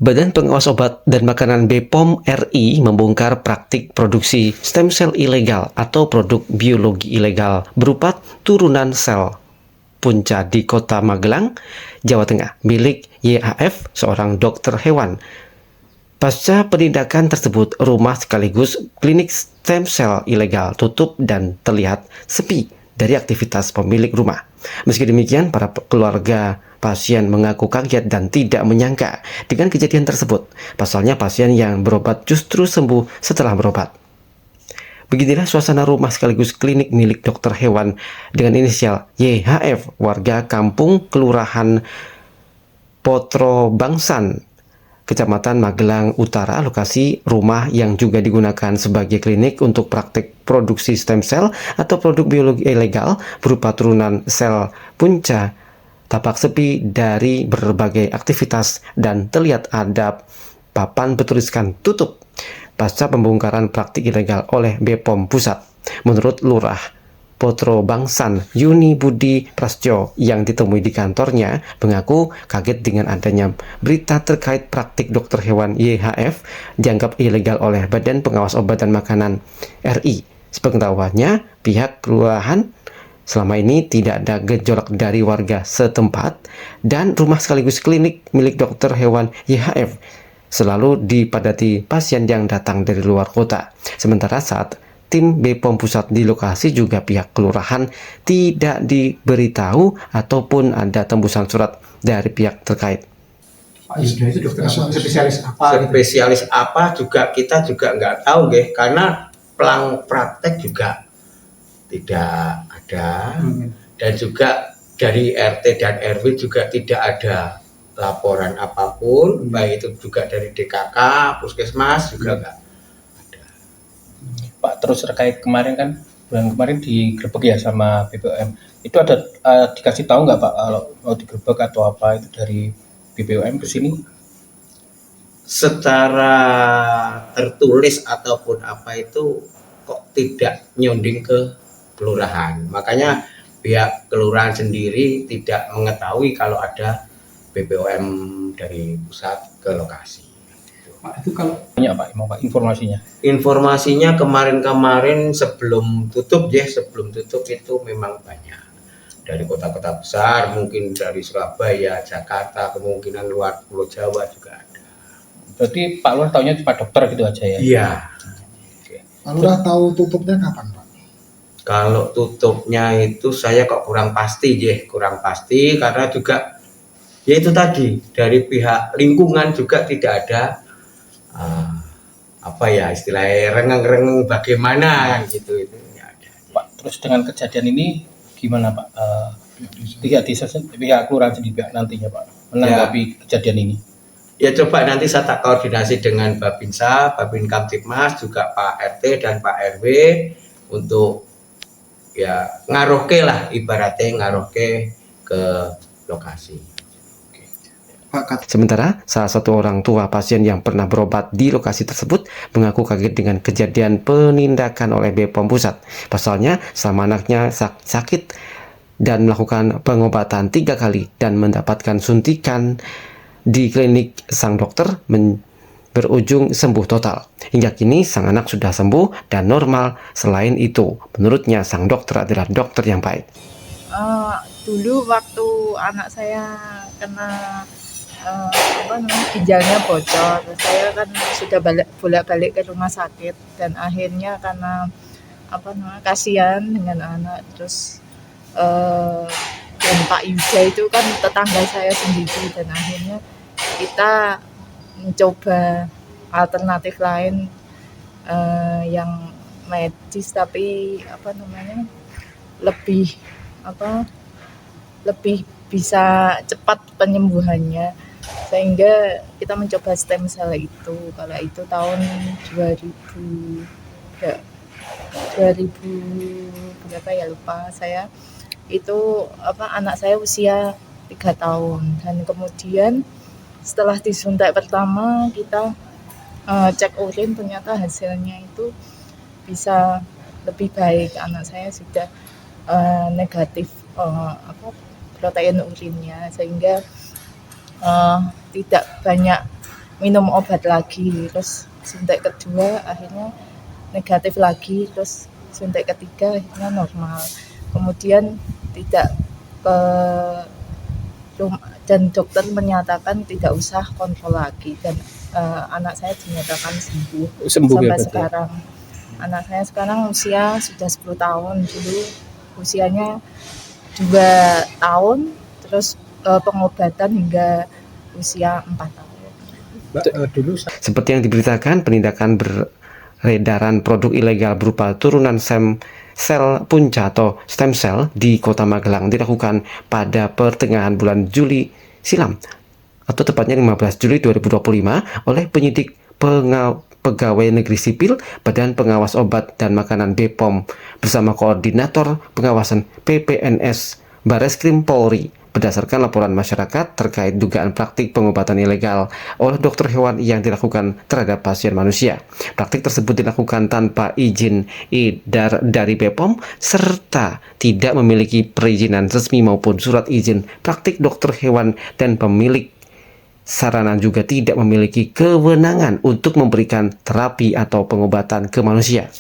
Badan Pengawas Obat dan Makanan BPOM RI membongkar praktik produksi stem cell ilegal atau produk biologi ilegal berupa turunan sel punca di Kota Magelang, Jawa Tengah, milik YHF, seorang dokter hewan. Pasca penindakan tersebut, rumah sekaligus klinik stem cell ilegal tutup dan terlihat sepi dari aktivitas pemilik rumah. Meski demikian, para keluarga pasien mengaku kaget dan tidak menyangka dengan kejadian tersebut. Pasalnya pasien yang berobat justru sembuh setelah berobat. Beginilah suasana rumah sekaligus klinik milik dokter hewan dengan inisial YHF, warga kampung Kelurahan Potro Bangsan, Kecamatan Magelang Utara, lokasi rumah yang juga digunakan sebagai klinik untuk praktik produksi stem cell atau produk biologi ilegal berupa turunan sel punca, tampak sepi dari berbagai aktivitas dan terlihat ada papan bertuliskan tutup pasca pembongkaran praktik ilegal oleh BPOM Pusat. Menurut Lurah Potro Bangsan, Yuni Budi Prasetyo yang ditemui di kantornya mengaku kaget dengan adanya berita terkait praktik dokter hewan YHF dianggap ilegal oleh Badan Pengawas Obat dan Makanan RI. Sepengetahuannya, pihak kelurahan selama ini tidak ada gejolak dari warga setempat dan rumah sekaligus klinik milik dokter hewan YHF selalu dipadati pasien yang datang dari luar kota. Sementara saat tim BPOM Pusat di lokasi juga pihak kelurahan tidak diberitahu ataupun ada tembusan surat dari pihak terkait. Pak Yudha itu dokter spesialis apa? Spesialis apa juga kita juga nggak tahu, karena pelang praktek juga tidak ada, dan juga dari RT dan RW juga tidak ada laporan apapun, baik itu juga dari DKK, Puskesmas juga nggak. Pak, terus terkait kemarin kan bulan kemarin digerebek ya sama BPOM, itu ada dikasih tahu nggak Pak kalau mau digerebek atau apa itu dari BPOM ke sini? Secara tertulis ataupun apa itu kok tidak nyonding ke kelurahan, makanya pihak kelurahan sendiri tidak mengetahui kalau ada BPOM dari pusat ke lokasi. Pak, itu kalau Banyak Pak, mau Pak informasinya? Informasinya kemarin sebelum tutup itu memang banyak dari kota-kota besar, mungkin dari Surabaya, Jakarta, kemungkinan luar Pulau Jawa juga ada. Berarti Pak Lurah tahunya Pak dokter gitu aja ya? Iya. Pak Lurah tahu tutupnya kapan Pak? Kalau tutupnya itu saya kok kurang pasti karena juga ya itu tadi dari pihak lingkungan juga tidak ada istilahnya rengeng-rengeng bagaimana kan gitu itu ya ada. Pak, terus dengan kejadian ini gimana Pak? Pihak kelurahan sendiri nantinya Pak menanggapi kejadian ini? Ya coba nanti saya tak koordinasi dengan Babinsa, Babin Kamtipmas, juga Pak RT dan Pak RW untuk ya ngarohke ke lokasi. Sementara salah satu orang tua pasien yang pernah berobat di lokasi tersebut mengaku kaget dengan kejadian penindakan oleh BPOM Pusat. Pasalnya selama anaknya sakit dan melakukan pengobatan 3 kali dan mendapatkan suntikan di klinik sang dokter berujung sembuh total. Hingga kini sang anak sudah sembuh dan normal. Selain itu, menurutnya sang dokter adalah dokter yang baik. Dulu waktu anak saya kena ginjalnya bocor, saya kan sudah bolak-balik ke rumah sakit dan akhirnya karena kasihan dengan anak, terus dan Pak Yuda itu kan tetangga saya sendiri dan akhirnya kita mencoba alternatif lain yang medis tapi lebih bisa cepat penyembuhannya, sehingga kita mencoba stem cell itu. Kalau itu tahun 2000 berapa ya lupa saya, itu anak saya usia 3 tahun dan kemudian setelah disuntik pertama kita cek urin, ternyata hasilnya itu bisa lebih baik, anak saya sudah negatif protein urinnya, sehingga tidak banyak minum obat lagi, terus suntik kedua akhirnya negatif lagi, terus suntik ketiga akhirnya normal. Kemudian tidak ke dan dokter menyatakan tidak usah kontrol lagi, dan anak saya dinyatakan sembuh Sembuh ya sampai berarti ya? sekarang. Anak saya sekarang usia sudah 10 tahun, dulu usianya 2 tahun, terus pengobatan hingga usia 4 tahun. Mbak, dulu Seperti yang diberitakan, penindakan beredaran produk ilegal berupa turunan sel punca atau stem cell di Kota Magelang dilakukan pada pertengahan bulan Juli silam, atau tepatnya 15 Juli 2025 oleh penyidik Pegawai Negeri Sipil Badan Pengawas Obat dan Makanan BPOM bersama Koordinator Pengawasan PPNS Bareskrim Polri berdasarkan laporan masyarakat terkait dugaan praktik pengobatan ilegal oleh dokter hewan yang dilakukan terhadap pasien manusia. Praktik tersebut dilakukan tanpa izin edar dari BPOM serta tidak memiliki perizinan resmi maupun surat izin praktik dokter hewan, dan pemilik sarana juga tidak memiliki kewenangan untuk memberikan terapi atau pengobatan ke manusia.